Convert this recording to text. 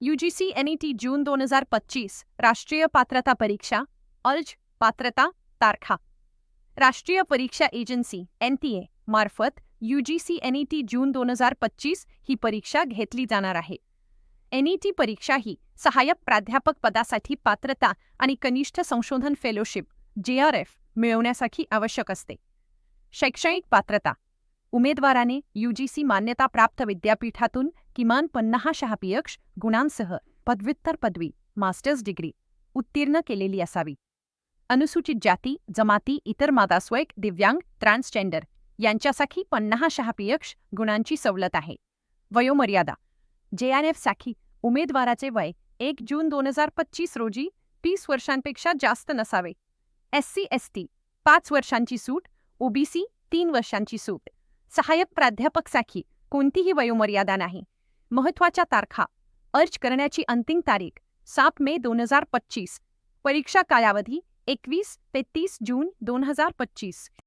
UGC NET जून 2025 राष्ट्रीय पात्रता परीक्षा अर्ज पात्रता तारखा राष्ट्रीय परीक्षा एजन्सी NTA मार्फत UGC NET जून 2025 ही परीक्षा घेतली जाणार आहे. NET परीक्षा ही सहाय्यक प्राध्यापक पदासाठी पात्रता आणि कनिष्ठ संशोधन फेलोशिप JRF मिळवण्यासाठी आवश्यक असते. शैक्षणिक पात्रता उमेदवाराने UGC मान्यताप्राप्त विद्यापीठातून किमान 50% गुणांसह पदव्युत्तर पदवी मास्टर्स डिग्री उत्तीर्ण केलेली असावी. अनुसूचित जाती जमाती इतर मागासवर्ग दिव्यांग ट्रान्सजेंडर यांच्यासाठी 50% गुणांची सवलत आहे. वयोमर्यादा JRF साठी उमेदवाराचे वय 1 जून 2025 रोजी 30 वर्षांपेक्षा जास्त नसावे. SC ST 5 वर्षांची सूट, OBC 3 वर्षांची सूट. सहाय्यक प्राध्यापकसाठी कोणतीही वयोमर्यादा नाही. महत्त्वाच्या तारखा अर्ज करण्याची अंतिम तारीख 7 मे 2025. परीक्षा कालावधी 21 ते 30 जून 2025.